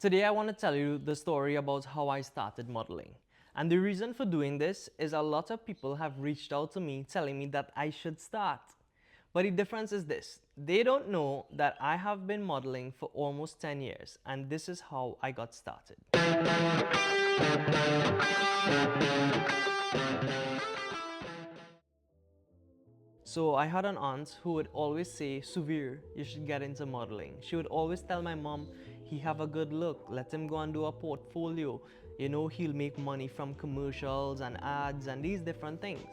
Today I want to tell you the story about how I started modeling. And the reason for doing this is a lot of people have reached out to me telling me that I should start. But the difference is this: they don't know that I have been modeling for almost 10 years, and this is how I got started. So I had an aunt who would always say, Suvir, you should get into modeling. She would always tell my mom, he have a good look, let him go and do a portfolio. You know, he'll make money from commercials and ads and these different things.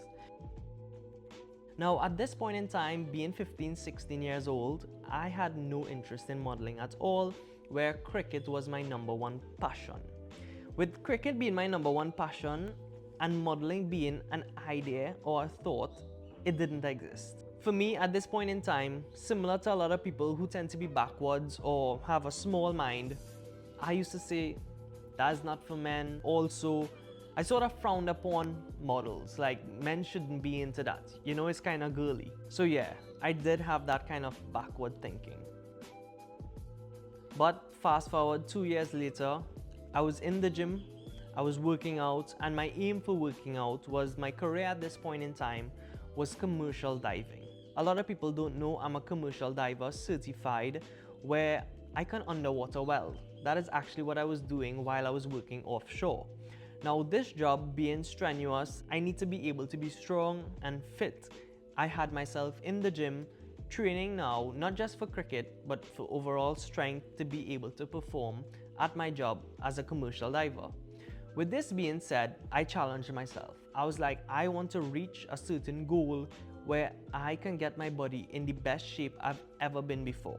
Now, at this point in time, being 15, 16 years old, I had no interest in modeling at all, where cricket was my number one passion. With cricket being my number one passion and modeling being an idea or a thought, it didn't exist. For me, at this point in time, similar to a lot of people who tend to be backwards or have a small mind, I used to say, that's not for men. Also, I sort of frowned upon models, like men shouldn't be into that. You know, it's kind of girly. So yeah, I did have that kind of backward thinking. But fast forward 2 years later, I was in the gym, I was working out, and my aim for working out was my career at this point in time was commercial diving. A lot of people don't know I'm a commercial diver certified, where I can underwater well. That is actually what I was doing while I was working offshore. Now, this job being strenuous, I need to be able to be strong and fit. I had myself in the gym training now, not just for cricket, but for overall strength to be able to perform at my job as a commercial diver. With this being said, I challenged myself. I was like, I want to reach a certain goal where I can get my body in the best shape I've ever been before.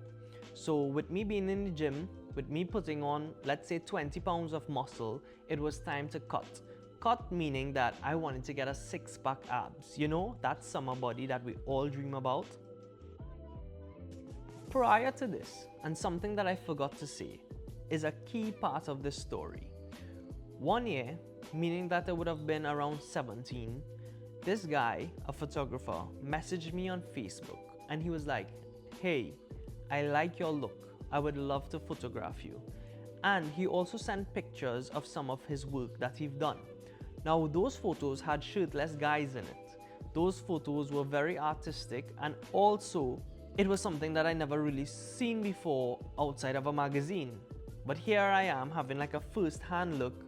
So with me being in the gym, with me putting on, let's say 20 pounds of muscle, it was time to cut. Cut meaning that I wanted to get a six-pack abs. You know, that summer body that we all dream about. Prior to this, and something that I forgot to say, is a key part of this story. 1 year, meaning that I would have been around 17, this guy, a photographer, messaged me on Facebook and he was like, hey, I like your look. I would love to photograph you. And he also sent pictures of some of his work that he've done. Now, those photos had shirtless guys in it. Those photos were very artistic, and also it was something that I never really seen before outside of a magazine. But here I am having like a first-hand look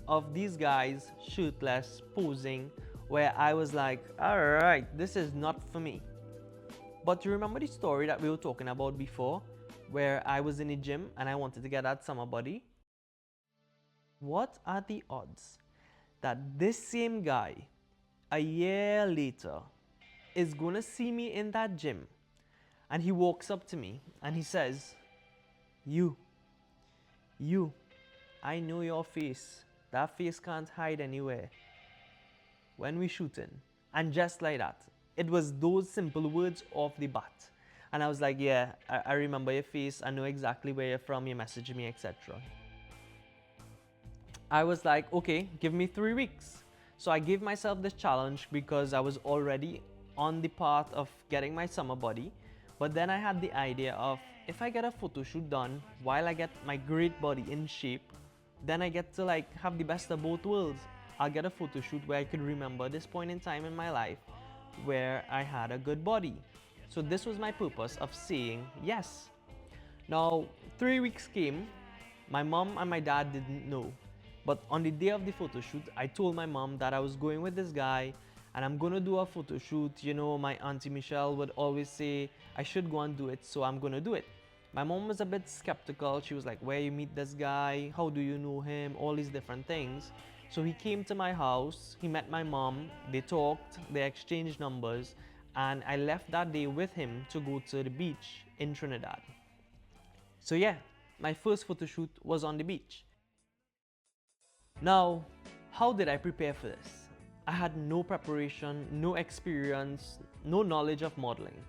of these guys shirtless posing, where I was like, alright, this is not for me. But you remember the story that we were talking about before, where I was in the gym and I wanted to get that summer body? What are the odds that this same guy, a year later, is gonna see me in that gym and he walks up to me and he says, you, I know your face. That face can't hide anywhere. When we shooting. And just like that, it was those simple words off the bat. And I was like, yeah, I remember your face. I know exactly where you're from. You messaged me, etc. I was like, okay, give me 3 weeks. So I gave myself this challenge because I was already on the path of getting my summer body. But then I had the idea of, if I get a photo shoot done while I get my great body in shape, then I get to like have the best of both worlds. I'll get a photo shoot where I could remember this point in time in my life where I had a good body. So this was my purpose of saying yes. Now, 3 weeks came. My mom and my dad didn't know. But on the day of the photo shoot, I told my mom that I was going with this guy and I'm gonna do a photo shoot. You know, my auntie Michelle would always say I should go and do it, so I'm gonna do it. My mom was a bit skeptical. She was like, where you meet this guy? How do you know him? All these different things. So he came to my house, he met my mom, they talked, they exchanged numbers, and I left that day with him to go to the beach in Trinidad. So yeah, my first photo shoot was on the beach. Now, how did I prepare for this? I had no preparation, no experience, no knowledge of modeling,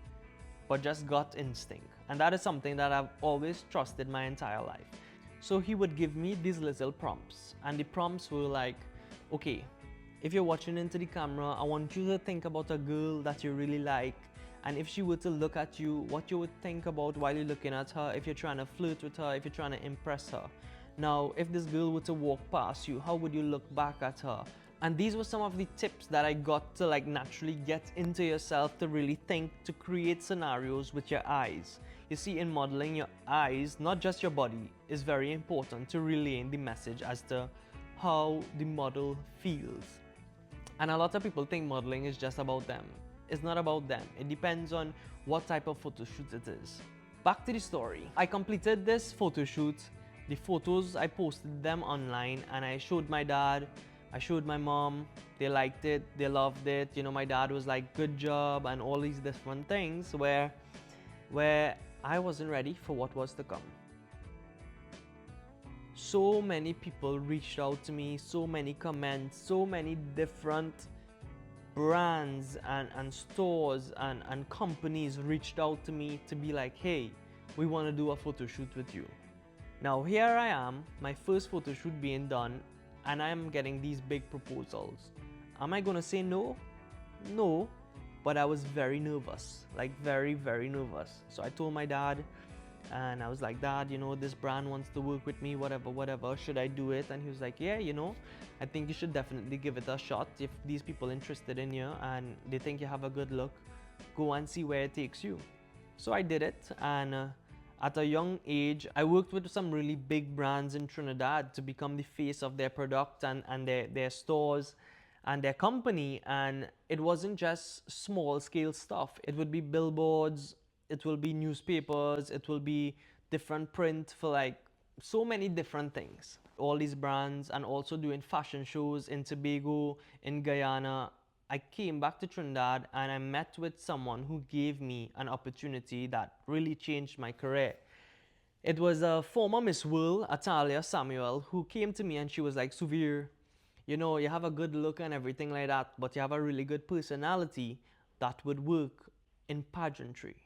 but just gut instinct. And that is something that I've always trusted my entire life. So he would give me these little prompts, and the prompts were like, okay, if you're watching into the camera, I want you to think about a girl that you really like, and if she were to look at you, what you would think about while you're looking at her, if you're trying to flirt with her, if you're trying to impress her. Now, if this girl were to walk past you, how would you look back at her? And these were some of the tips that I got to like naturally get into yourself, to really think, to create scenarios with your eyes. You see, in modeling, your eyes, not just your body, is very important to relaying the message as to how the model feels. And a lot of people think modeling is just about them. It's not about them. It depends on what type of photo shoot it is. Back to the story. I completed this photo shoot. The photos, I posted them online and I showed my dad, I showed my mom. They liked it, they loved it. You know, my dad was like, good job, and all these different things where I wasn't ready for what was to come. So many people reached out to me, so many comments, so many different brands and stores and companies reached out to me to be like, hey, we want to do a photo shoot with you. Now here I am, my first photo shoot being done, and I'm getting these big proposals. Am I gonna say no? No, but I was very nervous, like very, very nervous. So I told my dad, and I was like, Dad, you know, this brand wants to work with me, whatever, should I do it? And he was like, yeah, you know, I think you should definitely give it a shot. If these people are interested in you and they think you have a good look, go and see where it takes you. So I did it, and at a young age, I worked with some really big brands in Trinidad to become the face of their product and their stores and their company. And it wasn't just small scale stuff. It would be billboards, it will be newspapers, it will be different print for like so many different things. All these brands, and also doing fashion shows in Tobago, in Guyana. I came back to Trinidad and I met with someone who gave me an opportunity that really changed my career. It was a former Miss World, Atalia Samuel, who came to me and she was like, Suvir, you know, you have a good look and everything like that, but you have a really good personality that would work in pageantry.